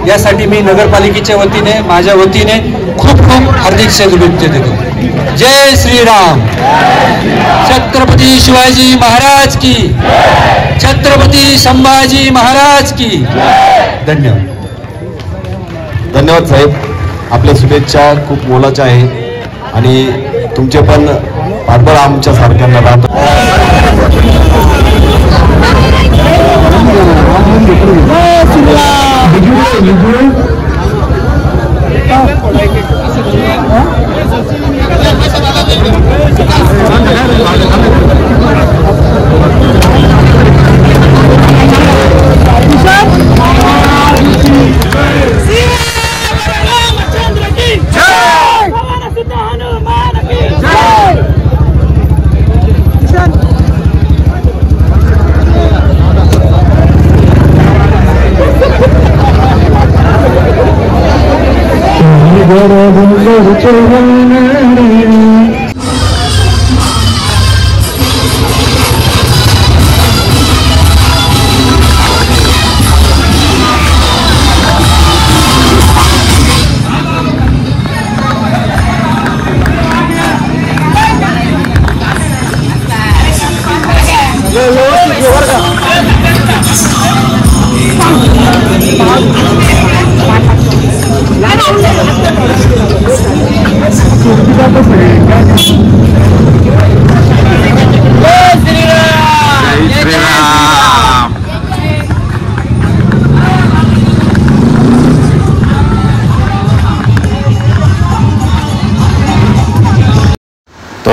यासाठी मी नगरपालिकेच्या वतीने माझ्या वतीने खूप खूप हार्दिक शुभेच्छा देतो। जय श्रीराम। छत्रपती शिवाजी महाराज की, छत्रपती संभाजी महाराज की। धन्यवाद। धन्यवाद साहेब, आपल्या शुभेच्छा खूप मोलाच्या आहेत आणि तुमचे पण पाठबळ आमच्या सारख्यांना राहतो।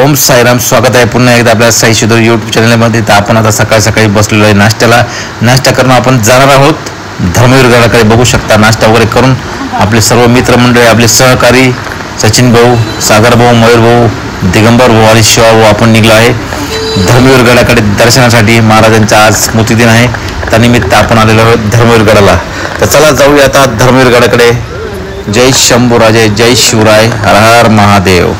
ओम साईराम। स्वागत आहे पुन्हा एकदा आपल्या साई शिदोर यूट्यूब चॅनलमध्ये। तर आपण आता सकाळी सकाळी बसलेलो आहे नाश्त्याला। नाश्ता करून आपण जाणार आहोत धर्मवीर गडाकडे। बघू शकता नाश्ता वगैरे करून आपले सर्व मित्रमंडळी, आपले सहकारी सचिन भाऊ, सागर भाऊ, मयूर भाऊ, दिगंबर भाऊ आणि शिवा भाऊ आपण निघलो आहे धर्मवीर गडाकडे दर्शनासाठी। महाराजांचा आज स्मृतिदिन आहे, त्यानिमित्त आपण आलेलो आहोत धर्मवीर गडाला। तर चला जाऊया आता धर्मवीर गडाकडे। जय शंभूराजे, जय शिवराय, हर हर महादेव।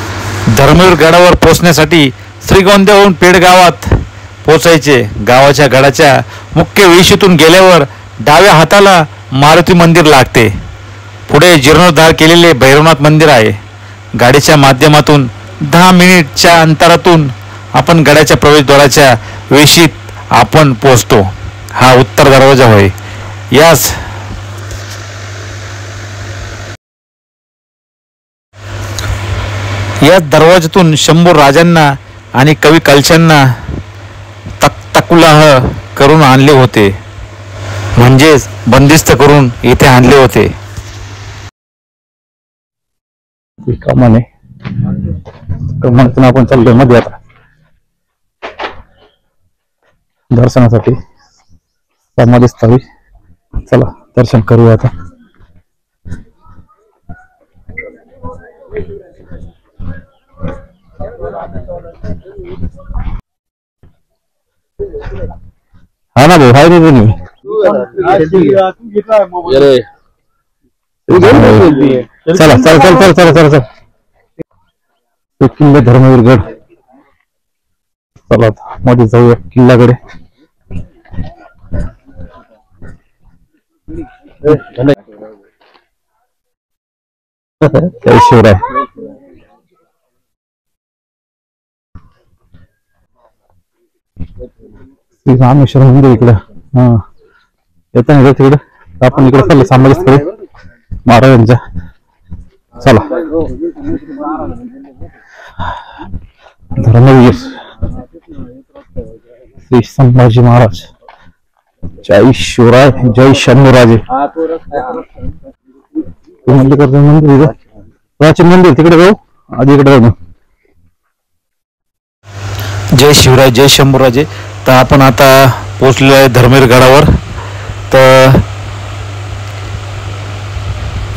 धर्मवीर गडावर पोहोचण्यासाठी श्रीगोंद्याहून पेड गावात पोहोचायचे। गावाच्या गडाच्या मुख्य वेशीतून गेल्यावर डाव्या हाताला मारुती मंदिर लागते। पुढे जीर्णोद्धार केलेले भैरवनाथ मंदिर आहे। गाडीच्या माध्यमातून 10 मिनिटच्या अंतरातून आपण गडाच्या प्रवेशद्वाराच्या वेशीत आपण पोहोचतो। हा उत्तर दरवाजा होय। या दरवाजातून शंभू राजांना आणि कवी कलशांना तख्तकुलाह करून आणले होते, म्हणजेच बंदिस्त करून इथे आणले होते। कमाने आपण चाललोय मध्ये आता दर्शनासाठी समाधी स्थळी। चला दर्शन करूया आता। हा ना भाऊ, हाय रे तुम्ही। चला चल चल चल चल चल चल किल्ला धर्मवीर गड। चला मध्ये जाऊया किल्ल्याकडे। जय शिवराय। श्री रामेश्वर मंदिर इकडं येताना तिकडं आपण इकडे चाललो समाधी स्थळी महाराजांच्या। चला धर्मवीर श्री संभाजी महाराज, जय शिवराय, जय शंभूराजे। मंदिर प्राचीन मंदिर तिकडे जाऊ, आधी इकडे जाऊ। जय शिवराय, जय शंभूराजे। तर आपण आता पोहोचलेलो आहे धर्मवीर गडावर। तर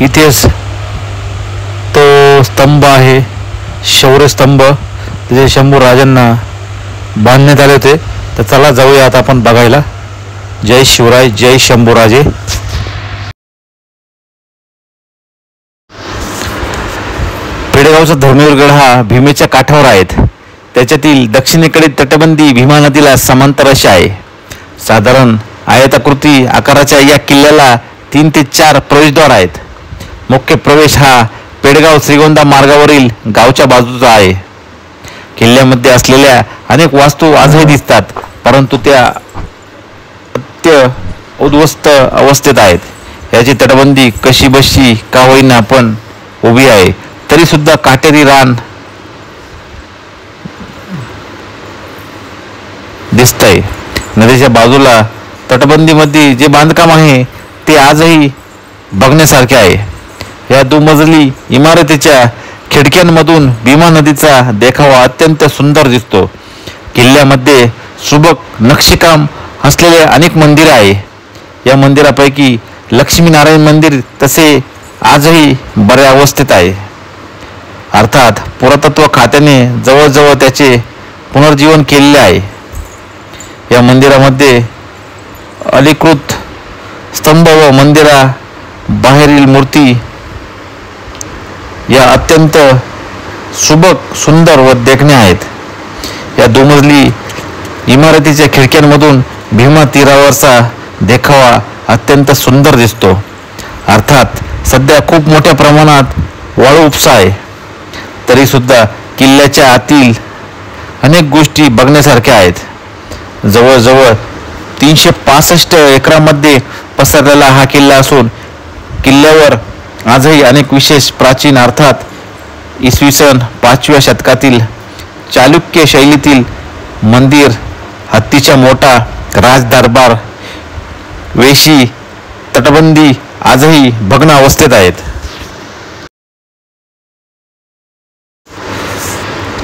इथेच तो स्तंभ आहे, शौर्य स्तंभ, जे शंभू राजांना बांधण्यात आले होते। तर चला जाऊया आता आपण बघायला। जय शिवराय, जय शंभूराजे। पेडगावचा धर्मवीरगड हा भीमेच्या काठावर आहेत. त्याच्यातील दक्षिणेकडे तटबंदी भीमा नदीला समांतर अशी आहे. साधारण आयताकृती आकाराच्या या किल्ल्याला 3 ते 4 प्रवेशद्वार आहेत. मुख्य प्रवेश हा पेडगाव श्रीगोंदा मार्गावरील गावच्या बाजूचा आहे. किल्ल्यामध्ये असलेल्या अनेक वास्तू आजही दिसतात, परंतु त्या उद्ध्वस्त अवस्थेत आहेत. याची तटबंदी कशी बशी का होईना पण उभी आहे, तरी सुद्धा काटेरी रान दिसतंय. नदीच्या बाजूला तटबंदीमध्ये जे बांधकाम आहे ते आजही बघण्यासारखे आहे. या दुमजली इमारतीच्या खिडक्यांमधून भीमा नदीचा देखावा अत्यंत सुंदर दिसतो. किल्ल्यामध्ये सुबक नक्षीकाम असलेले अनेक मंदिरे आहे. या मंदिरापैकी लक्ष्मीनारायण मंदिर तसे आजही बऱ्या अवस्थेत आहे. अर्थात पुरातत्व खात्याने जवळजवळ त्याचे पुनर्जीवन केलेले आहे. या मंदिरामध्ये अलिकृत स्तंभ व मंदिरा बाहेरील मूर्ती या अत्यंत सुबक सुंदर व देखण्या आहेत. या दुमजली इमारतीच्या खिडक्यांमधून भीमा तीरावरचा देखावा अत्यंत सुंदर दिसतो. अर्थात सध्या खूप मोठ्या प्रमाणात वाळू उपसा आहे, तरी सुद्धा किल्ल्याच्या आतील अनेक गोष्टी बघण्यासारख्या आहेत. जवळजवळ 365 एकरामध्ये पसरलेला हा किल्ला असून किल्ल्यावर आजही अनेक विशेष प्राचीन अर्थात इसवी सन 5व्या शतकातील चालुक्य शैलीतील मंदिर, हत्तीच्या मोठा, राजदरबार, वेशी, तटबंदी आजही भग्न अवस्थेत आहेत.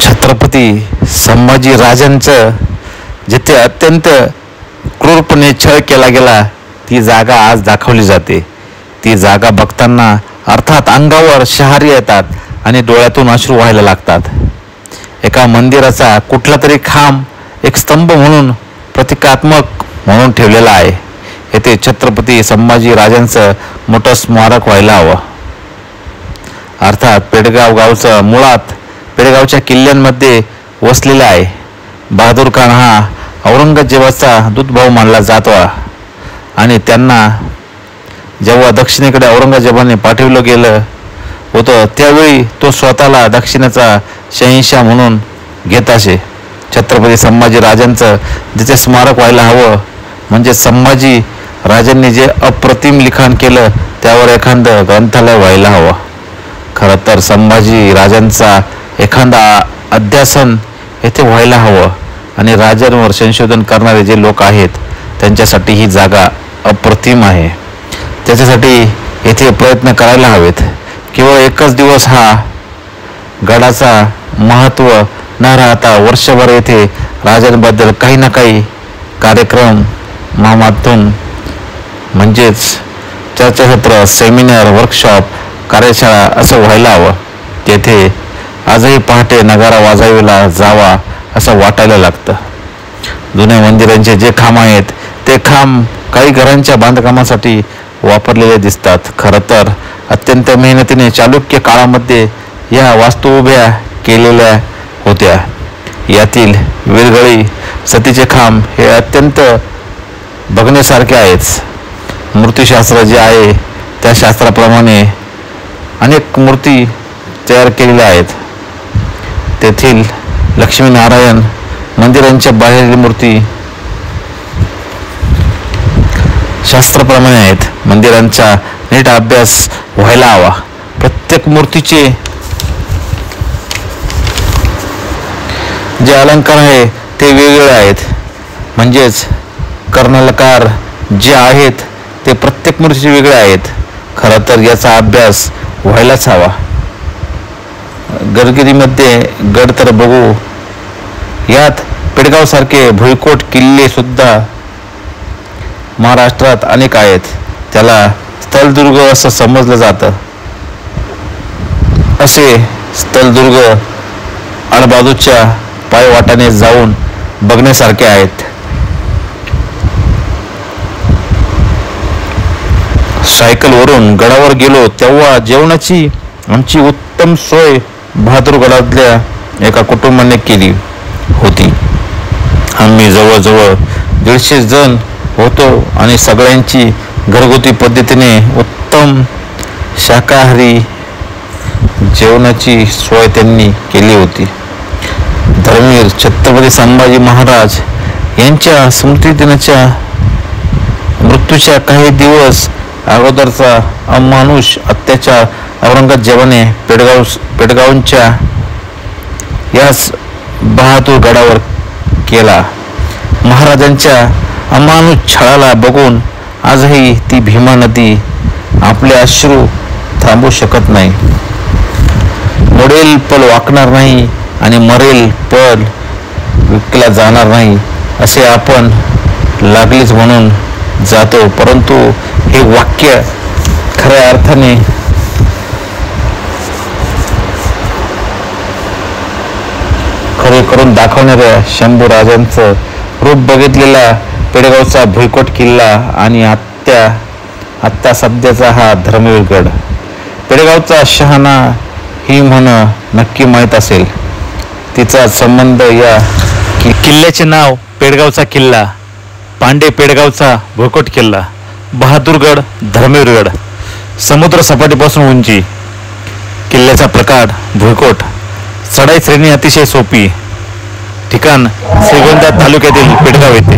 छत्रपती संभाजी राजांचं जिथे अत्यंत क्रूरपणे छळ केला गेला ती जागा आज दाखवली जाते. ती जागा बघताना अर्थात अंगावर शहारी येतात आणि डोळ्यातून अश्रू व्हायला लागतात. एका मंदिराचा कुठला तरी खांब एक स्तंभ म्हणून प्रतिकात्मक म्हणून ठेवलेला आहे. येथे छत्रपती संभाजी राजांचं मोठं स्मारक व्हायला हवं. अर्थात पेडगाव गावचं मुळात पेडगावच्या किल्ल्यांमध्ये वसलेलं आहे. बहादूर खान हा औरंगजेबाचा दूतभाऊ मानला जातो आणि त्यांना जेव्हा दक्षिणेकडे औरंगजेबाने पाठवलं गेलं होतं त्यावेळी तो स्वतःला दक्षिणेचा शहंशाह म्हणून घेत असे. छत्रपती संभाजी राजांचं जिथे स्मारक व्हायला हवं, म्हणजे संभाजी राजांनी जे अप्रतिम लिखाण केलं त्यावर एखादं ग्रंथालय व्हायला हवं. खरं तर संभाजी राजांचा एखादा अध्यासन येथे व्हायला हवं आणि राजांवर संशोधन करणारे जे लोक आहेत त्यांच्यासाठी ही जागा अप्रतिम आहे. त्याच्यासाठी येथे प्रयत्न करायला हवेत. केवळ एकच दिवस हा गडाचा महत्त्व न राहता वर्षभर येथे राजांबद्दल काही ना काही कार्यक्रम माध्यमातून म्हणजेच चर्चासत्र, सेमिनार, वर्कशॉप, कार्यशाळा असं व्हायला हवं. तेथे आजही पहाटे नगारा वाजवायला जावा असं वाटायला लागतं. जुन्या मंदिरांचे जे खांब आहेत ते खांब काही घरांच्या बांधकामासाठी वापरलेले दिसतात. खरं तर अत्यंत मेहनतीने चालुक्य काळामध्ये या वास्तू उभ्या केलेल्या होत्या. यातील विरगळी सतीचे खांब हे अत्यंत बघण्यासारखे आहेत. मूर्तिशास्त्र जे आहे त्या शास्त्राप्रमाणे अनेक मूर्ती तयार केलेल्या आहेत. तेथील लक्ष्मीनारायण मंदिरांच्या बाहेरील मूर्ती शास्त्राप्रमाणे आहेत. मंदिरांचा नीट अभ्यास व्हायला हवा. प्रत्येक मूर्तीचे जे अलंकार आहे ते वेगवेगळे आहेत. म्हणजेच कर्णालंकार जे आहेत ते प्रत्येक मूर्तीचे वेगळे आहेत. खरं तर याचा अभ्यास व्हायलाच हवा. गडगिरीमध्ये गड तर बघू, यात पेडगावसारखे भुईकोट किल्ले सुद्धा महाराष्ट्रात अनेक आहेत. त्याला स्थलदुर्ग असं समजलं जातं. असे स्थलदुर्ग आडबाजूच्या पायवाटाने जाऊन बघण्यासारखे आहेत. सायकलवरून गडावर गेलो तेव्हा जेवणाची आमची उत्तम सोय बहादूरगडातल्या एका कुटुंबाने केली होती. आम्ही जवळजवळ 150 जण होतो आणि सगळ्यांची घरगुती पद्धतीने उत्तम शाकाहारी जेवणाची सोय त्यांनी केली होती. धर्मवीर छत्रपती संभाजी महाराज यांच्या स्मृती दिनाच्या मृत्यूच्या काही दिवस अगोदरचा अमानुष अत्याचार औरंगजेबाने पेडगावच्या याच बहादूरगडावर केला. महाराजांच्या अमानुष छळाला बघून आजही ती भीमा नदी आपले अश्रू थांबवू शकत नाही. मोडेल पल वाकणार नाही आणि मरेल पल विकला जाणार नाही असे आपण लागलीच म्हणून जातो, परंतु हे वाक्य खऱ्या अर्थाने खरे करून दाखवणाऱ्या शंभूराजांचं रूप बघितलेला पेडगावचा भुईकोट किल्ला आणि आत्ता सध्याचा हा धर्मवीरगड. पेडगावचा शहाणा ही म्हण नक्की माहीत असेल. तिचा संबंध या किल्ल्याचे नाव पेडगावचा किल्ला, पांडे पेडगावचा भुईकोट किल्ला, बहादूरगड धर्मवीरगड. समुद्र सपाटीपासून उंची, किल्ल्याचा प्रकार भुईकोट, चढाई श्रेणी अतिशय सोपी, ठिकाण श्रीगोंदा तालुक्यातील पेडगाव येथे.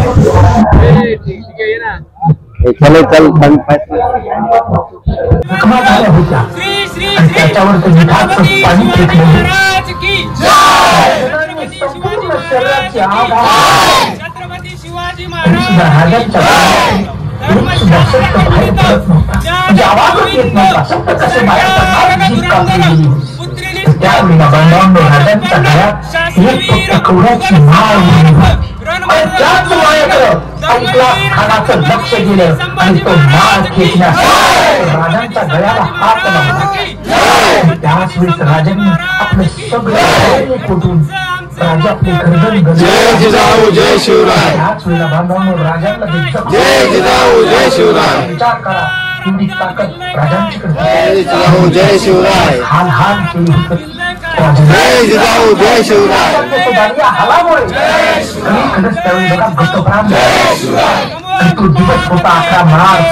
छत्रपती शिवाजी महाराजांच्या खानाचं लक्ष गेलं आणि तो माळ खेचण्यासाठी राजांच्या गळ्याला हात लावला. त्याच वेळेस राजांनी आपलं सगळं कुठून राजा आपले गर्दन जय जिजाऊ जय शिवराय. त्याच वेळेला बांधवांवर राजांना जय जिजाऊ जय शिवराय. विचार करा, एवढी ताकद राजांच्याकडे. जय जिजाऊ जय शिवराय. हाल हाल केली होती. जय जिजाऊ जय शिवराय. हलामुळे खरंच त्यावेळी बघा घटोप्रांत आणि तो दिवस होता 11 मार्च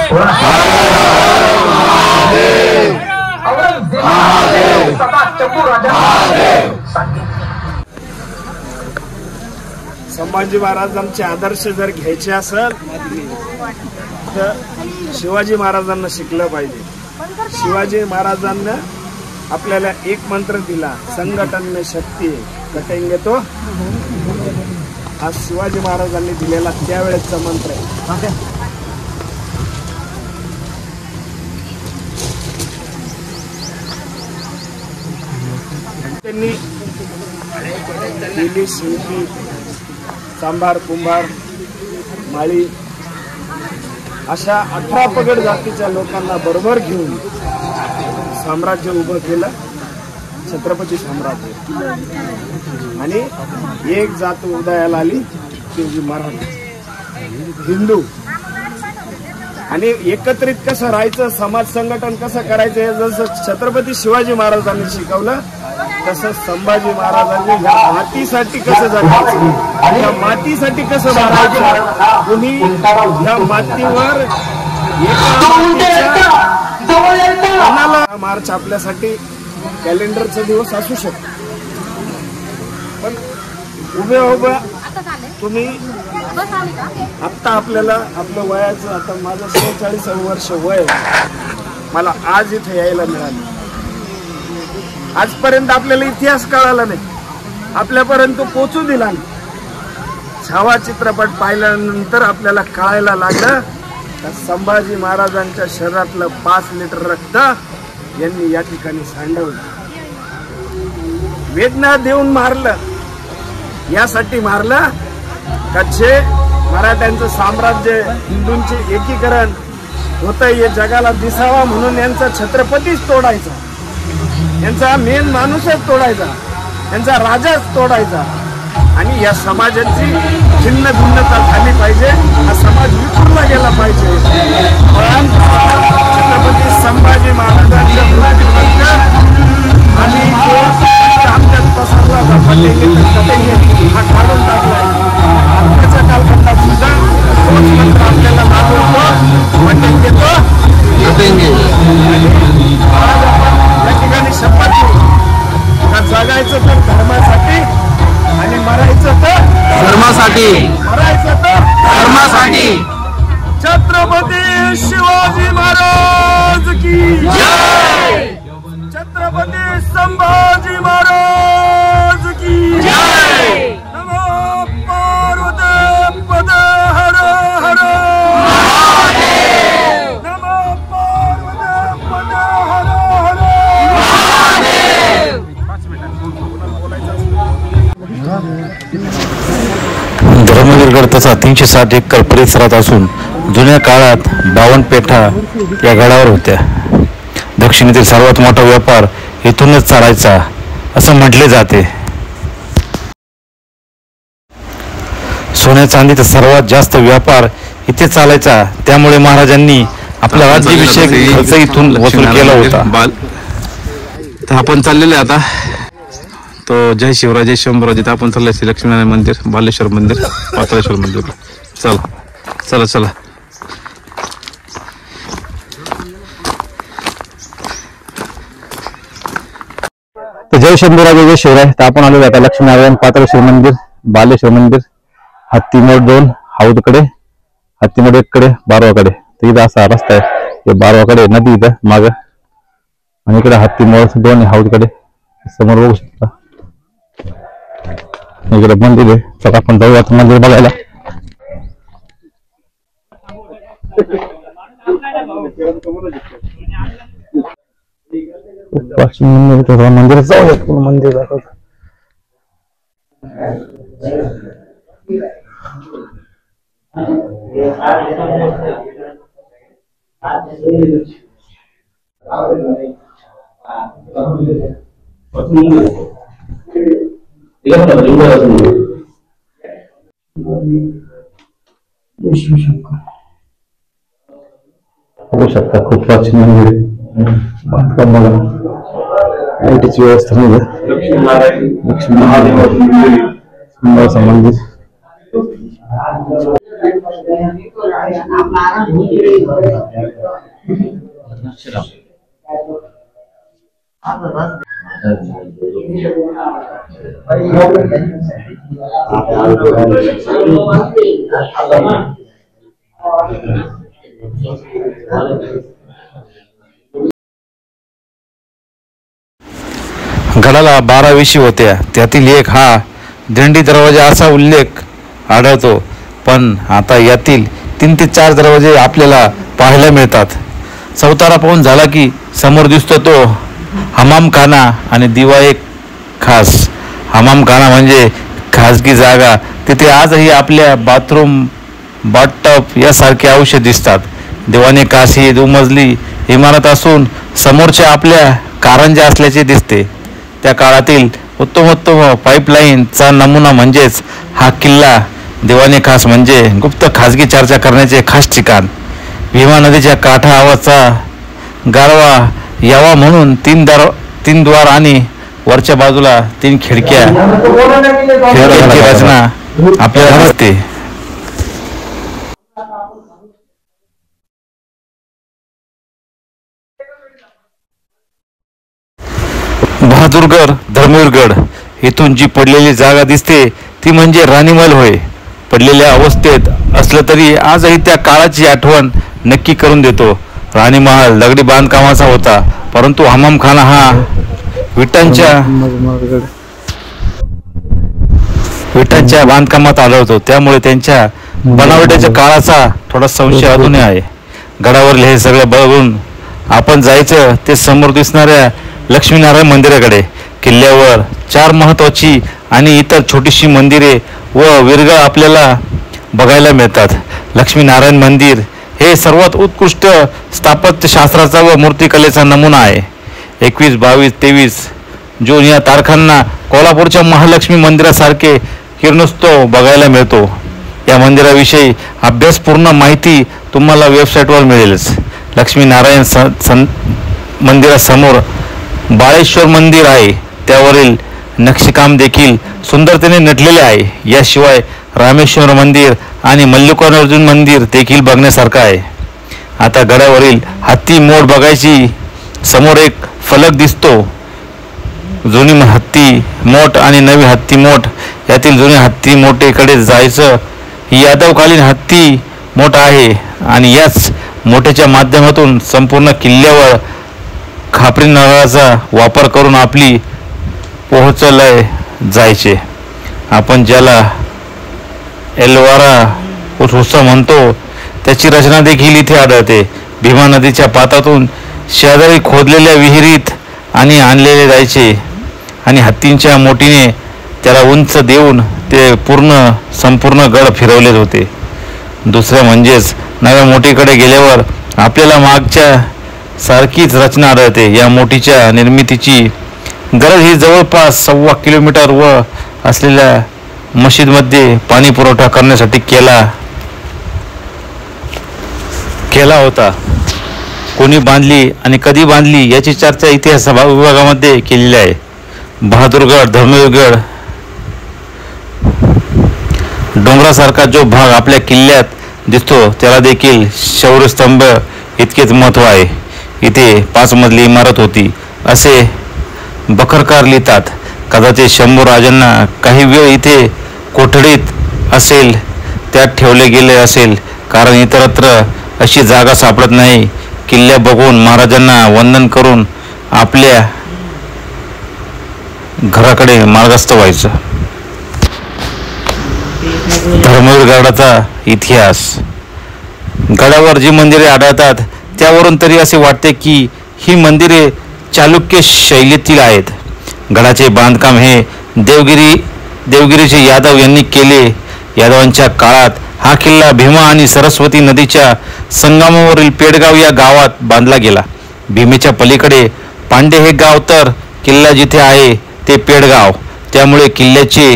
16. संभाजी महाराजांचे आदर्श जर घ्यायचे असेल तर शिवाजी महाराजांना शिकलं पाहिजे. शिवाजी महाराजांना आपल्याला एक मंत्र दिला, संघटन में शक्ती कटेंगे तो. हा शिवाजी महाराजांनी दिलेला त्यावेळेचा मंत्र आहे. त्यांनी केली शिल्पी, सांभार, कुंभार, माळी अशा 18 पगड जातीच्या लोकांना बरोबर घेऊन साम्राज्य उभं केलं, छत्रपती साम्राज्य. आणि एक जात उदयाला आली ती मराठी हिंदू. आणि एकत्रित कसं राहायचं, समाज संघटन कसं करायचं, जसं छत्रपती शिवाजी महाराजांनी शिकवलं तसं संभाजी महाराजांनी या मातीसाठी कसं जगायचं, या मातीसाठी कसं मारायचं. कुणी या मातीवर मार्च आपल्यासाठी कॅलेंडरचा दिवस असू शकतो, पण उभ्या तुम्ही आत्ता आपल्याला आपलं वयाचं, आता माझं 46 वर्ष वय, मला आज इथे यायला मिळालं. आजपर्यंत आपल्याला इतिहास कळाला नाही, आपल्यापर्यंत पोचू दिला नाही. छावा चित्रपट पाहिल्यानंतर आपल्याला कळायला लागलं तर संभाजी महाराजांच्या शरीरातलं 5 लिटर रक्त यांनी या ठिकाणी सांडवलं. वेदना देऊन मारलं, यासाठी मारलं का जे मराठ्यांचं साम्राज्य, हिंदूंचे एकीकरण होतं हे जगाला दिसावा म्हणून यांचा छत्रपतीच तोडायचा, यांचा मेन माणूसच तोडायचा, यांचा राजाच तोडायचा. आणि या समाजाची भिन्न भिन्नता झाली पाहिजे, हा समाज विखुरला गेला पाहिजे. पण छत्रपती संभाजी महाराजांच्या आणि छत्रपती संभाजी महाराज की नमो पार्वती पद हर हर नमो पार्वती पद हर हर धर्मवीरगड तसा 360 एकर परिसरात असून जुन्या काळात 52 पेठा या गडावर होत्या. दक्षिणेतील सर्वात मोठा व्यापार इथूनच चालायचा असं म्हटले जाते. सोन्या चांदीचा सर्वात जास्त व्यापार इथे चालायचा. त्यामुळे महाराजांनी आपला राज्याभिषेक खर्च इथून वसूल केला होता. तर आपण चाललेले आता तो जय शिवराज जय शंभूराज जिथे आपण चालले श्री लक्ष्मीनारायण मंदिर, बालेश्वर मंदिर, पाताळेश्वर मंदिर. चला चला चला. जय शंभूराज जय शिवराय. तर आपण आलो आता लक्ष्मीनारायण, पाताळेश्वर मंदिर, बालेश्वर मंदिर, हत्तीमोड 2 हौदकडे, हत्तीमोड 1 कडे, बारवाकडे. तर इथं असा रस्ता आहे. हे बारवाकडे नदी इथं माग आणि इकडे हत्तीमोड 2 हौदकडे समोर बघू शकता. इकडे मंदिर आहे. तर आपण जाऊ आता मंदिर बघायला. प्राचीन मंदिर जाऊया. मंदिर दाखवत होऊ शकता. खूप प्राचीन मंदिर आहे. बांधकाम बघा. लाईटीची व्यवस्था नाही. लक्ष्मी महादेव मंदिर. गडाला 12 वेशी होत्या. त्यातील एक हा दिंडी दरवाजा असा उल्लेख आढळतो. पण आता यातील 3 ते 4 दरवाजे आपल्याला पाहायला मिळतात. चौतारा पाहून झाला की समोर दिसतो तो हमामखाना आणि दिवा एक खास. हमामखाना म्हणजे खाजगी जागा. तिथे आजही आपल्या बाथरूम, बाथटब यासारखे औषध दिसतात. दिवाने खास ही 2 मजली इमारत असून समोरच्या आपल्या कारंजा असल्याचे दिसते. त्या काळातील उत्तमोत्तम पाईपलाईनचा नमुना म्हणजेच हा किल्ला. दिवाने खास म्हणजे गुप्त खाजगी चर्चा करण्याचे खास ठिकाण. भीमा नदीच्या काठावरचा गारवा यावा म्हणून 3 द्वार आणि वरच्या बाजूला 3 खिडक्या. खिडक्यांची रचना आपल्याला दिसते. बहादूरगड, धर्मवीरगड इथून जी पडलेली जागा दिसते ती म्हणजे राणीमहल होय. पडलेल्या अवस्थेत असलं तरी आजही त्या काळाची आठवण नक्की करून देतो. राणीमहल दगडी बांधकामाचा होता, परंतु हमामखाना हा विटांच्या बांधकामात आढळतो. त्यामुळे त्यांच्या बनावटीच्या काळाचा थोडा संशय अजूनही आहे. गडावरले हे सगळं बघून आपण जायचं ते समोर दिसणाऱ्या लक्ष्मीनारायण मंदिराकडे. किल्ल्यावर 4 महत्वाची आणि इतर छोटीशी मंदिरे व विरगळ आपल्याला बघायला मिळतात. लक्ष्मीनारायण मंदिर हे सर्वात उत्कृष्ट स्थापत्यशास्त्राचा व मूर्तिकलेचा नमुना आहे. 21, 22, 23 जून या तारखांना कोल्हापूरच्या महालक्ष्मी मंदिरासारखे किरणोत्सव बघायला मिळतो. या मंदिराविषयी अभ्यासपूर्ण माहिती तुम्हाला वेबसाईटवर मिळेलच. लक्ष्मीनारायण मंदिरासमोर बाळेश्वर मंदिर आहे. त्यावरील नक्षीकाम देखील सुंदरतेने नटलेले आहे. याशिवाय रामेश्वर मंदिर आणि मल्लिकार्जुन मंदिर देखील बघण्यासारखं आहे. आता गडावरील हत्ती मोड बघायची. समोर एक फलक दिसतो. जुनी हत्ती मोठ आणि नवी हत्ती मोठ यातील जुनी हत्ती मोठेकडे जायचं. ही यादवकालीन हत्ती मोठ आहे आणि याच मोठ्याच्या माध्यमातून संपूर्ण किल्ल्यावर खापरी नारळाचा वापर करून आपली पोहोचलय जायचे. आपण ज्याला एल्वारा उत्सव म्हणतो त्याची रचना देखील इथे आढळते. भीमा नदीच्या पात्रातून शेजारी खोदलेल्या विहिरीत आणि आणलेले जायचे आणि हत्तींच्या मोठीने त्याला उंच देऊन ते संपूर्ण गड फिरवले होते. दुसरं म्हणजेच नव्या मोठीकडे गेल्यावर आपल्याला मागच्या सारखीच रचना आढळते. या मोठीच्या निर्मितीची गरज ही जवळपास 1.25 किलोमीटर व असलेल्या मशीदमध्ये पाणी पुरवठा करण्यासाठी केला होता. कोणी बांधली आणि कधी बांधली याची चर्चा इतिहास विभागामध्ये केलेली आहे. बहादूरगड, धर्मवीरगड डोंगरासारखा जो भाग आपल्या किल्ल्यात दिसतो त्याला देखील शौर्यस्तंभ इतकेच महत्त्व आहे. इथे 5 मजली इमारत होती असे बखरकार लिहितात. कदाचित शंभूराजांना काही वेळ इथे कोठडीत असेल त्यात ठेवले गेले असेल, कारण इतरत्र अशी जागा सापडत नाही. किल्ल्या बघून महाराजांना वंदन करून आपल्या घराकडे मार्गस्थ व्हायचं. धर्मवीरगडाचा इतिहास. गडावर जी मंदिरे आढळतात त्यावरून तरी असे वाटते की ही मंदिरे चालुक्य शैलीतील आहेत. गडाचे बांधकाम हे देवगिरीचे यादव यांनी केले. यादवांच्या काळात हा किल्ला भीमा आणि सरस्वती नदीच्या संगमावरील पेडगाव या गावात बांधला गेला. भीमेच्या पलीकडे पांडे हे गाव तर किल्ला जिथे आहे ते पेडगाव. त्यामुळे किल्ल्याचे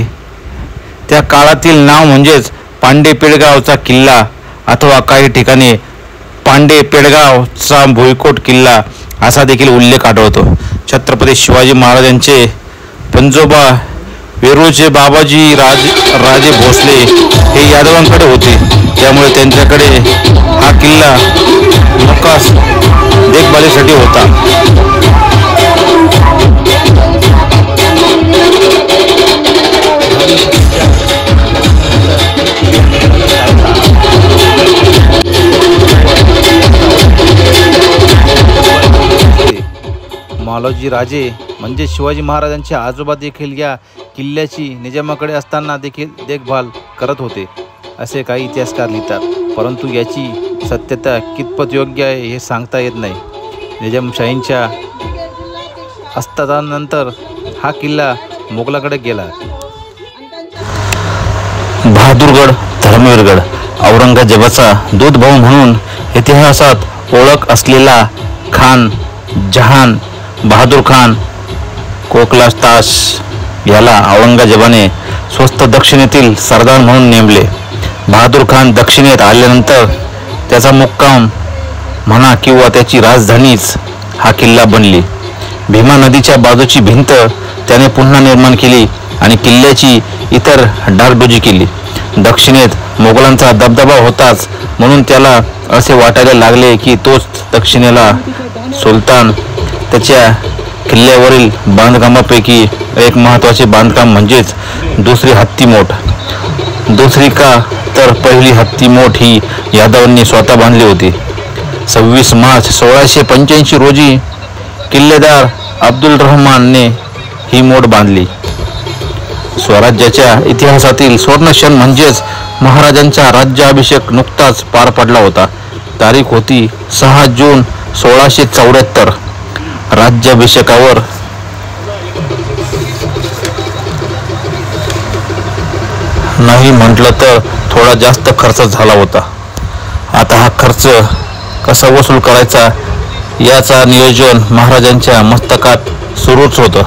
त्या काळातील नाव म्हणजेच पांडे पेडगावचा किल्ला अथवा काही ठिकाणी पांडे पेडगावचा भुईकोट किल्ला असा देखील उल्लेख आढळतो. छत्रपती शिवाजी महाराजांचे पंजोबा वेरूळचे बाबाजी राजे भोसले हे यादवांकडे होते. त्यामुळे त्यांच्याकडे हा किल्ला मुक्कास देखभालीसाठी होता. मालोजी राजे म्हणजे शिवाजी महाराजांचे आजोबा देखील या किल्ल्याची निजामाकडे असताना देखील देखभाल करत होते असे काही इतिहासकार लिहितात. परंतु याची सत्यता कितपत योग्य आहे हे सांगता येत नाही. निजामशाहींच्या अस्तानंतर हा किल्ला मोगलाकडे गेला. बहादूरगड, धर्मवीरगड. औरंगजेबाचा दूध भाऊ म्हणून इतिहासात ओळख असलेला खान जहान बहादूर खान कोकलाताश याला औरंगजेबाने स्वस्त दक्षिणेतील सरदार म्हणून नेमले. बहादूर खान दक्षिणेत आल्यानंतर त्याचा मुक्काम म्हणा किंवा त्याची राजधानीच हा किल्ला बनली. भीमा नदीच्या बाजूची भिंत त्याने पुन्हा निर्माण केली आणि किल्ल्याची इतर डागडुजी केली. दक्षिणेत मोगलांचा दबदबा होताच म्हणून त्याला असे वाटायला लागले की तोच दक्षिणेला सुलतान. त्याच्या किल्ल्यावरील बांधकामापैकी एक महत्त्वाचे बांधकाम म्हणजेच दुसरी हत्तीमोट. दुसरी का तर पहिली हत्तीमोट ही यादवांनी स्वतः बांधली होती. 26 मार्च 1685 रोजी किल्लेदार अब्दुल रहमानने ही मोट बांधली. स्वराज्याच्या इतिहासातील स्वर्णक्षण म्हणजेच महाराजांचा राज्याभिषेक नुकताच पार पडला होता. तारीख होती 6 जून 1674. राज्याभिषेकावर नाही म्हटलं तर थोडा जास्त खर्च झाला होता. आता हा खर्च कसा वसूल करायचा याचा नियोजन महाराजांच्या मस्तकात सुरूच होतं.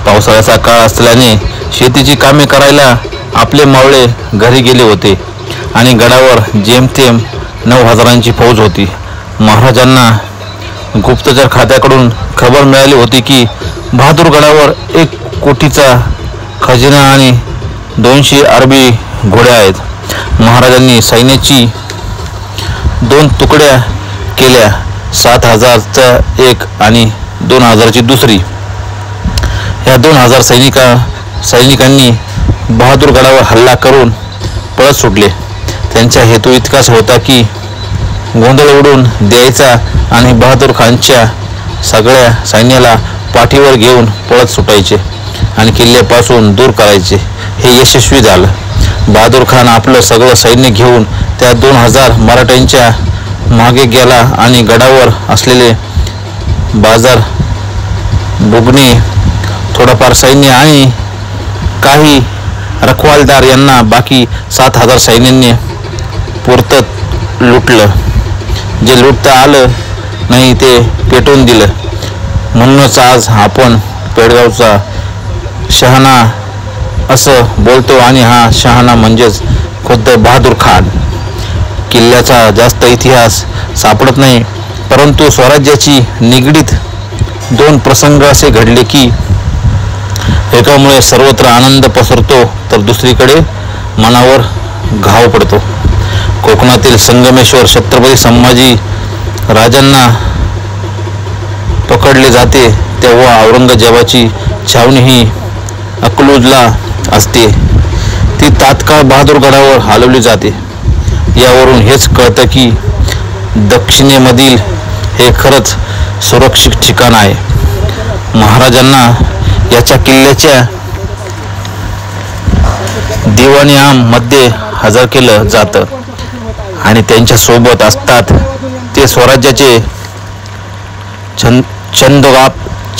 पावसाळ्याचा काळ असल्याने शेतीची कामे करायला आपले मावळे घरी गेले होते आणि गडावर जेमतेम 9,000ची फौज होती. महाराजांना गुप्तचर खात्याकडून खबर मिळाली होती की बहादूरगडावर 1 कोटीचा खजिना आणि 200 अरबी घोड्या आहेत. महाराजांनी सैन्याची 2 तुकड्या केल्या, 7,000चा एक आणि 2,000ची दुसरी. या 2,000 सैनिकांनी बहादूरगडावर हल्ला करून पळत सुटले. त्यांचा हेतू इतकाच होता की गोंधळ उडून द्यायचा आणि बहादूर खानच्या सगळ्या सैन्याला पाठीवर घेऊन पळत सुटायचे आणि किल्ल्यापासून दूर करायचे. हे यशस्वी झालं. बहादूर खान आपलं सगळं सैन्य घेऊन त्या 2000 मराठ्यांच्या मागे गेला आणि गडावर असलेले बाजार, बुगणी, थोडंफार सैन्य आणि काही रखवालदार यांना बाकी 7000 सैन्यांनी पुरतत लुटलं. जे लुटता आलं नाही ते पेटवून दिलं. म्हणूनच आज आपण पेडगावचा शहाणा असं बोलतो आणि हा शहाणा म्हणजेच खुद्द बहादूर खान. किल्ल्याचा जास्त इतिहास सापडत नाही, परंतु स्वराज्याची निगडीत 2 प्रसंग असे घडले की एकामुळे सर्वत्र आनंद पसरतो तर दुसरीकडे मनावर घाव पडतो. कोकणातील संगमेश्वर छत्रपती संभाजी राजांना पकडले जाते तेव्हा औरंगजेबाची छावणी ही अकलूजला असते. ती तात्काळ बहादूरगडावर हलवली जाते. यावरून हेच कळतं की दक्षिणेमधील हे खरंच सुरक्षित ठिकाण आहे. महाराजांना याच्या किल्ल्याच्या दिवाणी मध्ये हजर केलं जातं आणि त्यांच्या सोबत असतात ते स्वराज्याचे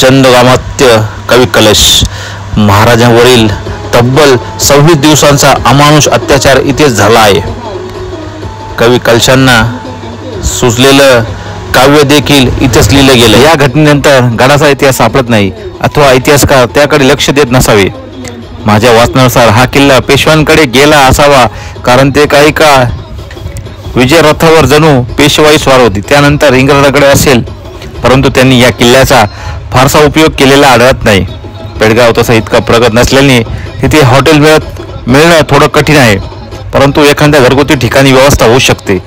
चंदगामात्य कवी कलश. महाराजांवरील तब्बल 26 दिवसांचा अमानुष अत्याचार इथेच झाला आहे. कवी कलशांना सुचलेलं काव्य देखील इथेच लिहिलं गेलं. या घटनेनंतर गडाचा इतिहास सापडत नाही अथवा इतिहासकार त्याकडे लक्ष देत नसावे. माझ्या वाचनानुसार हा किल्ला पेशव्यांकडे गेला असावा, कारण ते काही काळ विजय रथावर जणू पेशवाई स्वार होती. त्यानंतर इंग्रजांकडे असेल, परंतु त्यांनी या किल्ल्याचा फारसा उपयोग केलेला आढळत नाही. पेडगाव तसा इतका प्रगत नसल्याने तिथे हॉटेल मिळणं थोडं कठीण आहे, परंतु एखाद्या घरगुती ठिकाणी व्यवस्था होऊ शकते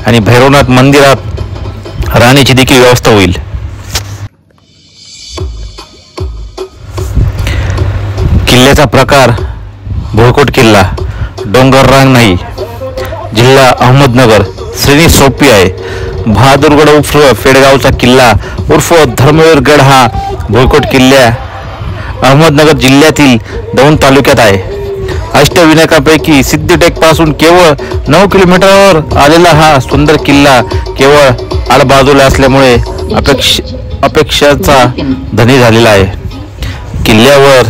आणि भैरवनाथ मंदिरात राहण्याची देखील व्यवस्था होईल. किल्ल्याचा प्रकार भुईकोट किल्ला, डोंगररांग नाही. जिल्हा अहमदनगर, श्रेणी सोपी आहे. बहादूरगड उर्फ पेडगावचा किल्ला उर्फ धर्मवीरगड हा भुईकोट किल्ला अहमदनगर जिल्ह्यातील दौंड तालुक्यात आहे. अष्टविनायकापैकी सिद्धटेक पासून केवळ 9 किलोमीटरवर आलेला हा सुंदर किल्ला केवळ आडबाजूला असल्यामुळे अपेक्षाचा धनी झालेला आहे. किल्ल्यावर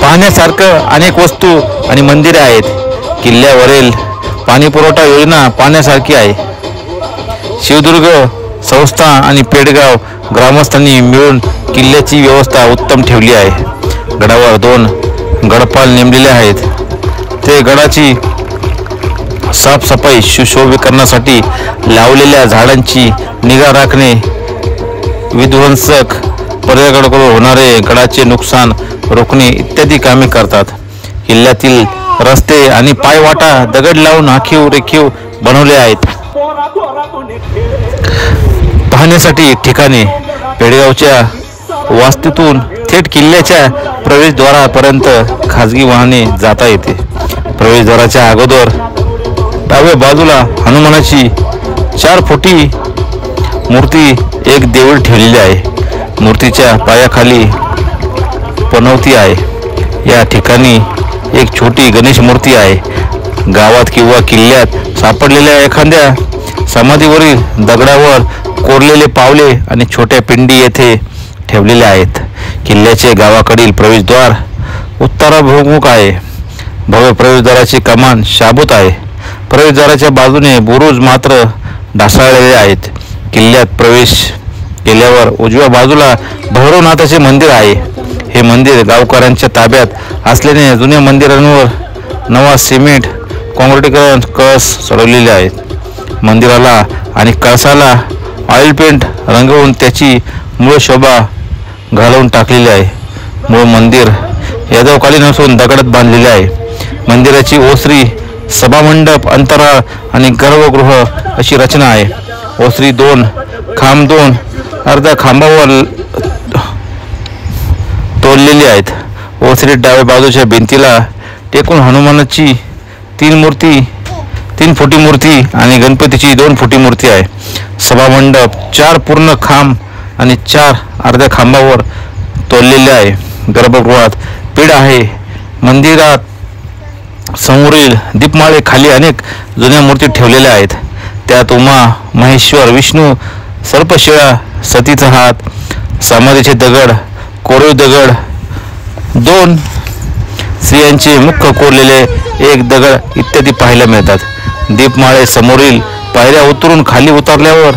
पाहण्यासारखं अनेक वस्तू आणि मंदिरे आहेत. किल्ल्यावरील पाणी पुरवठा योजना पाहण्यासारखी आहे. शिवदुर्ग संस्था आणि पेडगाव ग्रामस्थांनी मिळून किल्ल्याची व्यवस्था उत्तम ठेवली आहे. गडावर 2 गडपाल नेमलेले आहेत. ते गडाची साफसफाई, सुशोभीकरणासाठी लावलेल्या झाडांची निगा राखणे, विध्वंसक पर्यटकांकडून होणारे गडाचे नुकसान रोखणे इत्यादी कामे करतात. किल्ल्यातील रस्ते आणि पायवाटा दगड लावून आखीव रेखीव बनवले आहेत. पाहण्यासाठी ठिकाणे पेडगावच्या वास्तूतून थेट किल्ल्याच्या प्रवेशद्वारापर्यंत खाजगी वाहने जाता येते. प्रवेशद्वाराच्या अगोदर डाव्या बाजूला हनुमानाची 4 फुटी मूर्ती एक देऊळ ठेवलेली आहे. मूर्तीच्या पायाखाली पनवती आहे. या ठिकाणी एक छोटी गणेश मूर्ती आहे. गावात किंवा किल्ल्यात सापडलेल्या एखाद्या समाधीवरील दगडावर कोरलेले पावले आणि छोट्या पिंडी येथे ठेवलेल्या आहेत. किल्ल्याचे गावाकडील प्रवेशद्वार उत्तराभिमुख आहे. भव्य प्रवेशद्वाराची कमान शाबूत आहे. प्रवेशद्वाराच्या बाजूने बुरुज मात्र ढासळलेले आहेत. किल्ल्यात प्रवेश केल्यावर उजव्या बाजूला भैरवनाथाचे मंदिर आहे. हे मंदिर गावकऱ्यांच्या ताब्यात असल्याने जुन्या मंदिरांवर नवा सिमेंट काँक्रीटीकरण कळस चढवलेले आहेत. मंदिराला आणि कळसाला ऑइल पेंट रंगवून त्याची मूळ शोभा घालवून टाकलेली आहे. मूळ मंदिर यादवकालीन असून दगडात बांधलेले आहे. मंदिराची ओसरी, सभामंडप, अंतराळ आणि गर्भगृह अशी रचना आहे. ओसरी 2 खांब 2 अर्ध्या खांबावर तोडलेली आहेत. ओसरीत डाव्या बाजूच्या भिंतीला टेकून हनुमानाची 3 फुटी मूर्ती आणि गणपतीची 2 फुटी मूर्ती आहे. सभामंडप 4 पूर्ण खांब आणि 4 अर्ध्या खांबावर तोललेले आहे. गर्भगृहात पीठ आहे. मंदिरात समोरील दीपमाळे खाली अनेक जुन्या मूर्ती ठेवलेल्या आहेत. त्यात उमा, महेश्वर, विष्णू, सर्पशिळा, सतीचा हात, समाधीचे दगड, कोरीव दगड, 2 स्त्रियांचे मुख कोरलेले 1 दगड इत्यादी पाहायला मिळतात. दीपमाळे समोरील पायऱ्या उतरून खाली उतरल्यावर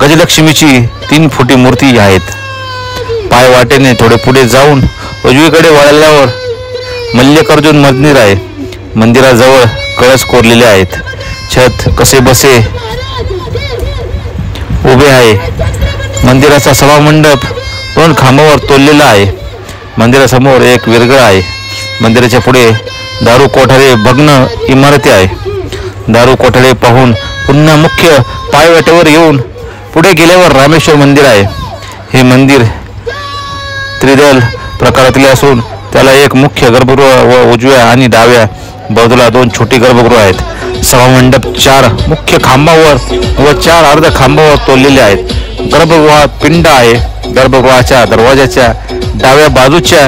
गजलक्ष्मीची 3 फुटी मूर्ती आहेत. पाय वाटेने थोडे पुढे जाऊन उजवीकडे वळल्यावर मल्लिकार्जुन मंदिर आहे. मंदिराजवळ कळस कोरलेले आहेत. छत कसे बसे उभे आहे. मंदिराचा सभामंडप 2 खांबावर तोललेला आहे. मंदिरासमोर एक विरगळ आहे. मंदिराच्या पुढे दारू कोठारे भग्न इमारती आहे. दारू कोठारे पाहून पुन्हा मुख्य पायवाटेवर येऊन पुढे गेल्यावर रामेश्वर मंदिर आहे. हे मंदिर त्रिदल प्रकारातले असून त्याला एक मुख्य गर्भगृह व उजव्या आणि डाव्या बाजूला 2 छोटी गर्भगृह आहेत. सभामंडप 4 मुख्य खांबावर व 4 अर्ध खांबावर तोललेले आहेत. गर्भगृहात पिंड आहे. गर्भगृहाच्या दरवाजाच्या डाव्या बाजूच्या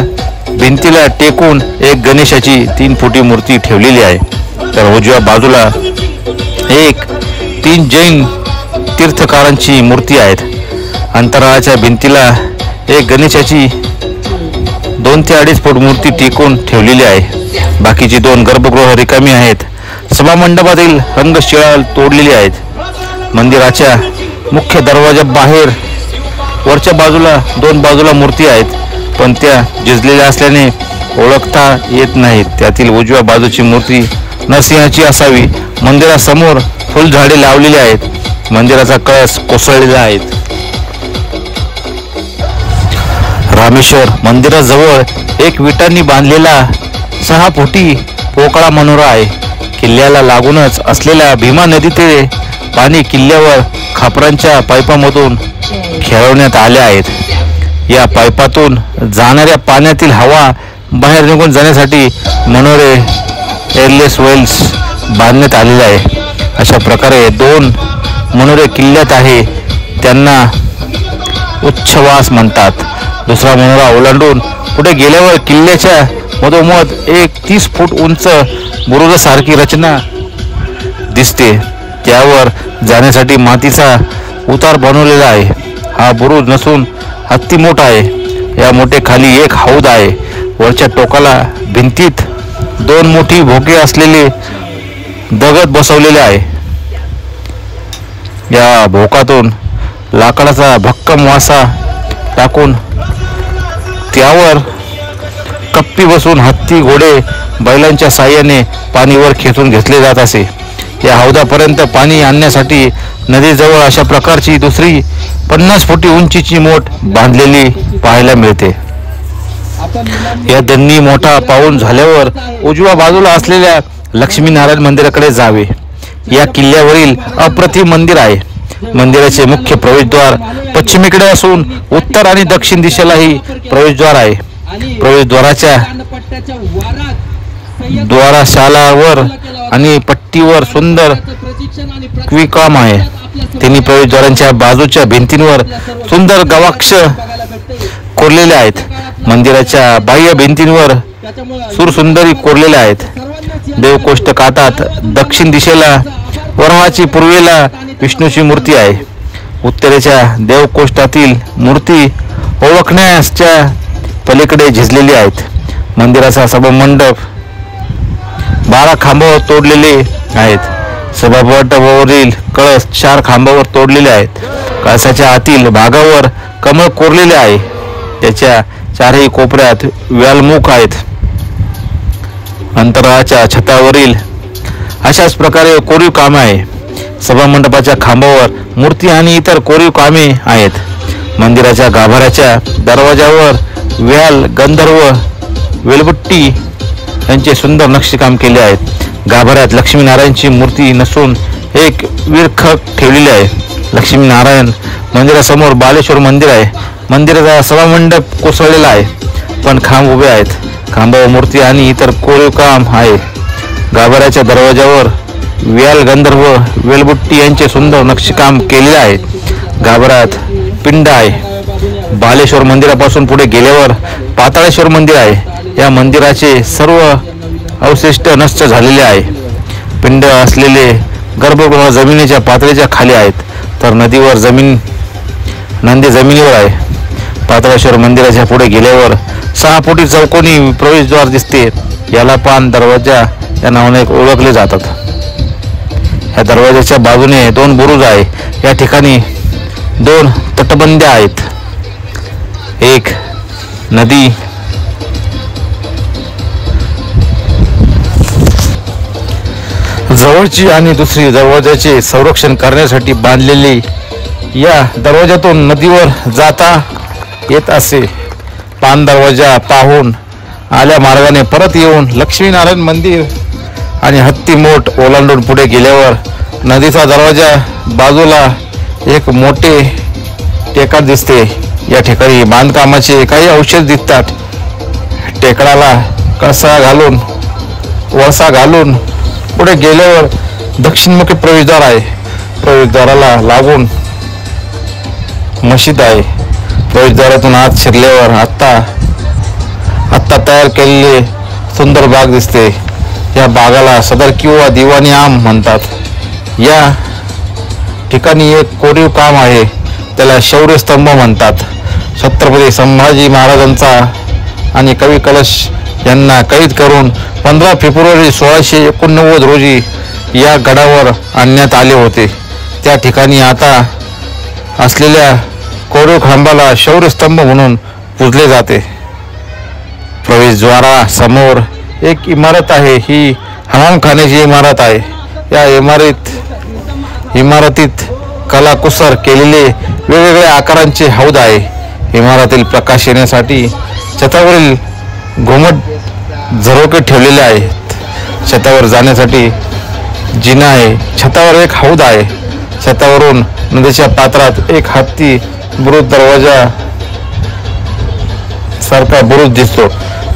भिंतीला टेकून एक गणेशाची 3 फुटी मूर्ती ठेवलेली आहे. तर उजव्या बाजूला 3 जैन तीर्थकारांची मूर्ती आहेत. अंतराळाच्या भिंतीला एक गणेशाची 2 ते 2.5 फूट मूर्ती टेकून ठेवलेली आहे. बाकीची 2 गर्भगृह रिकामी आहेत. सभामंडपातील रंगशिळा तोडलेली आहेत. मंदिराच्या मुख्य दरवाजा बाहेर वरच्या बाजूला 2 बाजूला मूर्ती आहेत, पण त्या झिजलेल्या असल्याने ओळखता येत नाहीत. त्यातील उजव्या बाजूची मूर्ती नरसिंहाची असावी. मंदिरासमोर फुलझाडे लावलेली आहेत. मंदिराचा कळस कोसळलेला आहे. रामेश्वर मंदिराजवळ एक विटांनी बांधलेला 6 फुटी पोकळा मनोरा आहे. किल्ल्याला लागूनच असलेल्या भीमा नदीचे पाणी किल्ल्यावर खापरांच्या पाईपामधून खेळवण्यात आले आहेत. या पाईपातून जाणाऱ्या पाण्यातील हवा बाहेर निघून जाण्यासाठी मनोरे एअरलेस वेल्स बांधण्यात आलेले आहे. अशा प्रकारे 2 मनोरे किल्ल्यात आहे. त्यांना उच्छवास म्हणतात. दुसरा मनोरा ओलांडून पुढे गेल्यावर किल्ल्याच्या मधोमध एक 30 फूट उंच बुरुजासारखी रचना दिसते. त्यावर जाण्यासाठी मातीचा उतार बनवलेला आहे. हा बुरुज नसून हत्ती मोठा आहे. या मोठेखाली एक हौद आहे. वरच्या टोकाला भिंतीत 2 मोठी भोके असलेले दगड बसवलेले आहे. या भोकातून लाकडाचा भक्कम वासा टाकून त्यावर कप्पी बसून हत्ती, घोडे, बैलांच्या साहाय्याने पाणी वर खेचून घेतले जात असे. या हौदापर्यंत पाणी आणण्यासाठी नदीजवळ अशा प्रकारची दुसरी 50 फुटी उंचीची मोठ बांधलेली पाहायला मिळते. या दंडी मोठा पाऊण झाल्यावर उजव्या बाजूला असलेल्या लक्ष्मीनारायण मंदिराकडे जावे. या किल्ल्यावरील अप्रतिम मंदिर आहे. मंदिराचे मुख्य प्रवेशद्वार पश्चिमेकडे असून उत्तर आणि दक्षिण दिशेलाही प्रवेशद्वार आहे. प्रवेशद्वाराच्या द्वारशालावर आणि पट्टीवर सुंदर विकाम आहे. तिन्ही प्रवेशद्वारांच्या बाजूच्या भिंतींवर सुंदर गवाक्ष कोरलेले आहेत. मंदिराच्या बाह्य भिंतींवर सुरसुंदरी कोरलेल्या आहेत. देवकोष्ठ काठात दक्षिण दिशेला वराहाची, पूर्वेला विष्णूची मूर्ती आहे. उत्तरेच्या देवकोष्ठातील मूर्ती ओळखण्याच्या पलीकडे झिजलेली आहेत. मंदिराचा सभामंडप 12 खांबावर तोडलेले आहेत. सभामंडपावरील कळस 4 खांबावर तोडलेले आहेत. कळसाच्या आतील भागावर कमळ कोरलेले आहे. त्याच्या 4ही कोपऱ्यात व्यालमुख आहेत. अंतराळाच्या छतावरील अशाच प्रकारे कोरीव काम आहे. सभामंडपाच्या खांबावर मूर्ती आणि इतर कोरीव कामे आहेत. मंदिराच्या गाभाऱ्याच्या दरवाजावर व्याल, गंधर्व, वेलबुट्टी यांचे सुंदर नक्षीकाम केले आहेत. गाभाऱ्यात लक्ष्मीनारायणची मूर्ती नसून एक विरखक ठेवलेली आहे. लक्ष्मीनारायण मंदिरासमोर बालेश्वर मंदिर आहे. मंदिराचा सभामंडप कोसळलेला आहे, पण खांब उभे आहेत. खांबावर मूर्ती आणि इतर कोरीव काम आहे. गाभाऱ्याच्या दरवाजावर व्याल गंधर्व वेलबुट्टी यांचे सुंदर नक्षीकाम केलेले आहे. गाभाऱ्यात पिंड आहे. बालेश्वर मंदिरापासून पुढे गेल्यावर पाताळेश्वर मंदिर आहे. या मंदिराचे सर्व अवशिष्ट नष्ट झालेले आहे. पिंड असलेले गर्भगृह जमिनीच्या पातळीच्या खाली आहेत, तर नदीवर नंदी जमिनीवर आहे. पाताळेश्वर मंदिराच्या पुढे गेल्यावर 6 फुटी चौकोनी प्रवेशद्वार दिसते. याला पान दरवाजा या नावाने ओळखले जातात. या दरवाजाच्या बाजूने 2 बुरुज आहे. या ठिकाणी 2 तटबंद्या आहेत. एक नदी जवळची आणि दुसरी दरवाजाचे संरक्षण करण्यासाठी बांधलेली. या दरवाजातून नदीवर जाता येत असे. पान दरवाजा पाहून आल्या मार्गाने परत येऊन लक्ष्मीनारायण मंदिर आणि हत्ती मोठ ओलांडून पुढे गेल्यावर नदीचा दरवाजा बाजूला एक मोठे टेकड दिसते. या ठिकाणी बांधकामाचे काही अवशेष दिसतात. टेकडाला वळसा घालून पुढे गेल्यावर दक्षिणमुखी प्रवेशद्वार आहे. प्रवेशद्वाराला लागून मशीद आहे. प्रवेशद्वारातून आत शिरल्यावर आत्ता तयार केलेले सुंदर बाग दिसते. या बागाला सदर किंवा दिवाणी आम म्हणतात. या ठिकाणी एक कोरीव काम आहे, त्याला शौर्य स्तंभ म्हणतात. छत्रपती संभाजी महाराजांचा आणि कवी कलश यांना कैद करून 15 फेब्रुवारी 1689 रोजी या गडावर आणण्यात आले होते. त्या ठिकाणी आता असलेल्या कोरीव खांबाला शौर्य स्तंभ म्हणून पूजले जाते. प्रवेशद्वारासमोर एक इमारत आहे. ही हमामखान्याची इमारत आहे. या इमारतीत कलाकुसर केलेले वेगवेगळ्या आकारांचे हौद आहे. इमारतीत प्रकाश येण्यासाठी छतावरील घुमट झरोके ठेवलेले आहेत. छतावर जाण्यासाठी जिना आहे. छतावर एक हौद आहे. छतावरून नदीच्या पात्रात एक हत्ती बुरुज दरवाजा सारखा बुरुज दिसतो.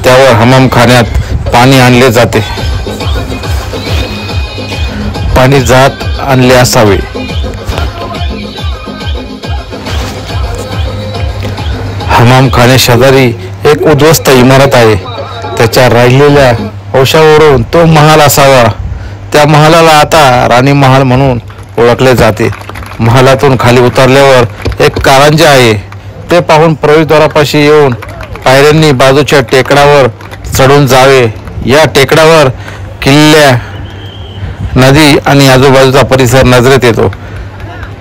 त्यावर हमामखान्यात पाणी आणले जाते. पाणी जात आणले असावे. हमामखाने शेजारी एक उद्ध्वस्त इमारत आहे. त्याच्या राहिलेल्या अवशेषावरून तो महाल असावा. त्या महालाला आता राणी महाल म्हणून ओळखले जाते. महालातून खाली उतरल्यावर एक कारंजे आहे. ते पाहून प्रवेशद्वारापाशी येऊन पायऱ्यांनी बाजूच्या टेकडावर चढून जावे. या टेकडावर किल्ल्या, नदी आणि आजूबाजूचा परिसर नजरेत येतो.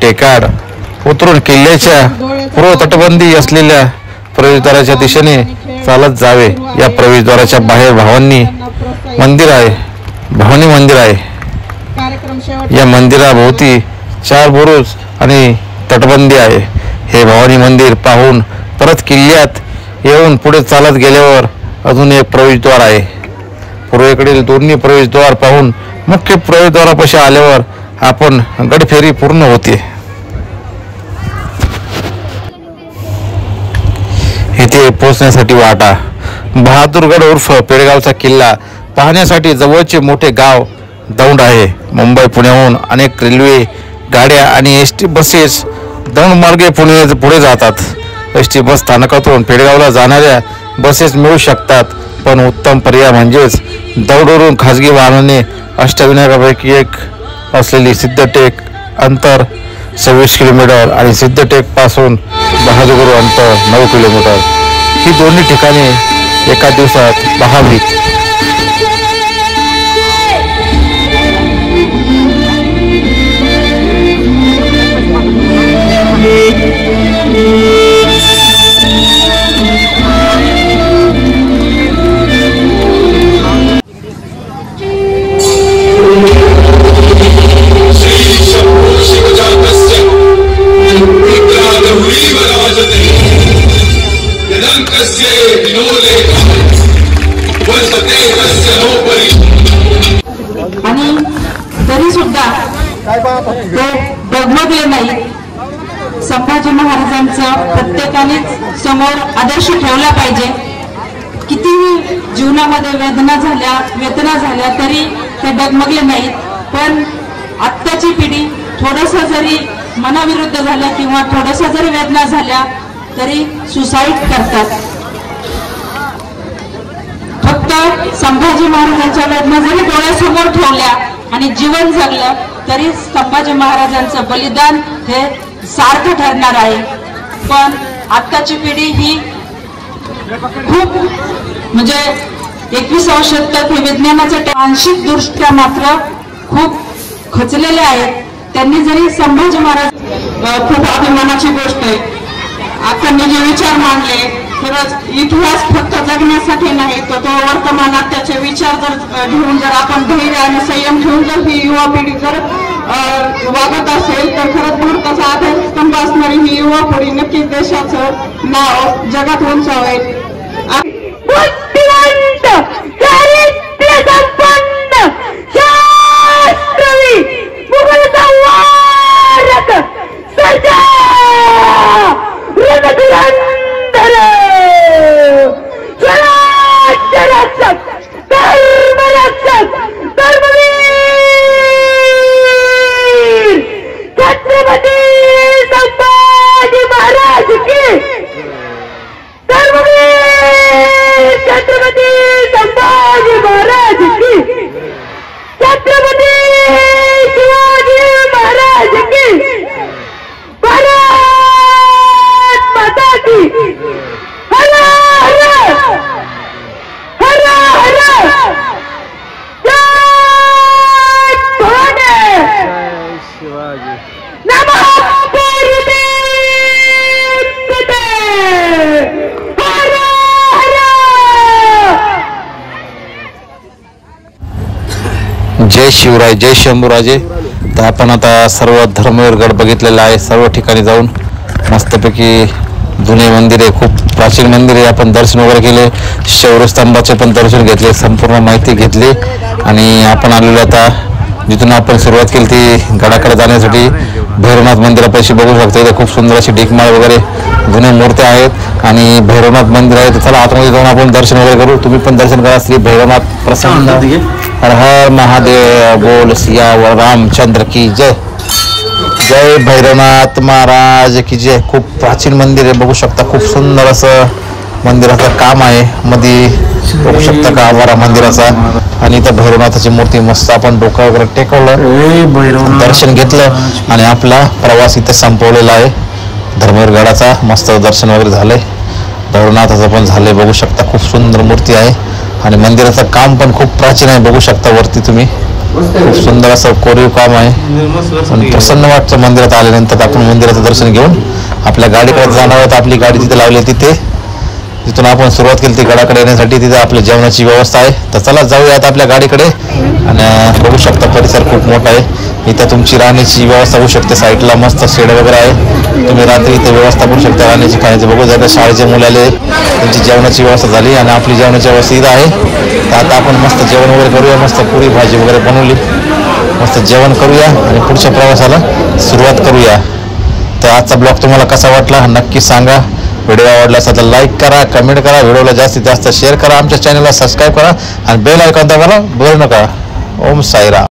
टेकाड उतरून किल्ल्याच्या पूर्व तटबंदी असलेल्या प्रवेशद्वाराच्या दिशेने चालत जावे. या प्रवेशद्वाराच्या बाहेर भवानी मंदिर आहे. या मंदिराभोवती 4 बुरुज आणि तटबंदी आहे. हे भवानी मंदिर पाहून परत किल्ल्यात येऊन पुढे चालत गेल्यावर अजून एक प्रवेशद्वार आहे. पूर्वेकडील दोन्ही प्रवेशद्वार पाहून मुख्य प्रवेशद्वारापाशी आल्यावर आपण गडफेरी पूर्ण होते. इथे पोहोचण्यासाठी वाटा. बहादूरगड उर्फ पेडगावचा किल्ला पाहण्यासाठी जवळचे मोठे गाव दौंड आहे. मुंबई पुण्याहून अनेक रेल्वे गाड्या आणि एसटी बसेस दौंड मार्गे पुढे जातात. एसटी बस स्थानकातून पेडगावला जाणाऱ्या बसेस मिळू शकतात, पण उत्तम पर्याय म्हणजेच दौंडवरून खाजगी वाहनाने अष्टविनायकापैकी एक असलेली सिद्धटेक अंतर 26 किलोमीटर आणि सिद्धटेक पासून बहादूरगड अंतर 9 किलोमीटर. ही दोन्ही ठिकाणे एका दिवसात पाहावी. आणि तरी सुद्धा ते डगमगले नाही. संभाजी महाराजांचा प्रत्येकानेच समोर आदर्श ठेवला पाहिजे. कितीही जीवनामध्ये वेदना झाल्या तरी ते डगमगले नाहीत. पण आत्ताची पिढी थोडंसं जरी मनाविरुद्ध झालं किंवा थोडंसं जरी वेदना झाल्या तरी सुसाईड करतात. फक्त संभाजी महाराजांच्या वेदना जरी डोळ्यासमोर ठेवल्या आणि जीवन जगलं तरी संभाजी महाराजांचं बलिदान हे सार्थ ठरणार आहे. पण आत्ताची पिढी ही खूप म्हणजे 21व शतक हे विज्ञानाच्या मानसिक दृष्ट्या मात्र खूप खचलेले आहेत. त्यांनी जरी संभाजी महाराज खूप अभिमानाची गोष्ट आहे. आपण जे विचार मांडले खरंच इतिहास फक्त जगण्यासाठी नाही तर तो वर्तमानात त्याचे विचार जर घेऊन जर आपण धैर्य आणि संयम ठेवून जर ही युवा पिढी जर वागत असेल तर खरंच भारताचा आधारस्तंभ असणारी ही युवा पिढी नक्कीच देशाचं नाव जगात उंचावेल. जय शिवराय, जय शंभूराजे. तर आपण आता सर्व धर्मवीर गड बघितलेला आहे. सर्व ठिकाणी जाऊन मस्तपैकी जुने मंदिर आहे, खूप प्राचीन मंदिर आहे. आपण दर्शन वगैरे केले, शौर्यस्तंभाचे पण दर्शन घेतले, संपूर्ण माहिती घेतली आणि आपण आलेलो आता जिथून आपण सुरुवात केली ती गडाकडे जाण्यासाठी भैरवनाथ मंदिरापाशी बघू शकतो. इथे खूप सुंदर अशी ढीकमाळ वगैरे जुन्या मूर्त्या आहेत आणि भैरवनाथ मंदिर आहे. तर चला आतमध्ये जाऊन आपण दर्शन वगैरे करू. तुम्ही पण दर्शन करा. श्री भैरवनाथ प्रसन्न हर हर महादेव. बोल सियावर रामचंद्र की जय. जय भैरवनाथ महाराज की जय. खूप प्राचीन मंदिर आहे, बघू शकता. खूप सुंदर असं मंदिराचं काम आहे. मध्ये बघू शकता का आवारा मंदिराचा. आणि इथं भैरवनाथाची मूर्ती मस्त. आपण डोकं वगैरे टेकवलं, दर्शन घेतलं आणि आपला प्रवास इथे संपवलेला आहे धर्मवीर गडाचा. मस्त दर्शन वगैरे झालंय, भैरवनाथाचं पण झालंय. बघू शकता खूप सुंदर मूर्ती आहे आणि मंदिराचं काम पण खूप प्राचीन आहे. बघू शकता वरती तुम्ही, खूप सुंदर असं कोरीव काम आहे. पण प्रसन्न वाटतं मंदिरात आल्यानंतर. आपण मंदिराचं दर्शन घेऊन आपल्या गाडीकडे जाणार आहोत. आपली गाडी तिथे लावली, तिथे जिथून आपण सुरुवात केली ती गडाकडे येण्यासाठी तिथे आपल्या जेवणाची व्यवस्था आहे. तर चला जाऊयात आपल्या गाडीकडे. आणि बघू शकता परिसर खूप मोठा आहे. इथं तुमची राहण्याची व्यवस्था होऊ शकते. साईडला मस्त शेड वगैरे आहे, तुम्ही रात्री इथे व्यवस्था करू शकता राहण्याची, खाण्याची. बघू जर शाळेचे मुलं आले त्यांची जेवणाची व्यवस्था झाली आणि आपली जेवणाची व्यवस्था इथं आहे. तर आता आपण मस्त जेवण वगैरे करूया. मस्त पुरी भाजी वगैरे बनवली, मस्त जेवण करूया आणि पुढच्या प्रवासाला सुरुवात करूया. तर आजचा ब्लॉग तुम्हाला कसा वाटला नक्की सांगा. व्हिडिओ आवडला असेल तर लाईक करा, कमेंट करा, व्हिडिओला जास्तीत जास्त शेअर करा, आमच्या चॅनलला सबस्क्राईब करा आणि बेल आयकॉन दाबायला विसरू नका. ओम साईराम.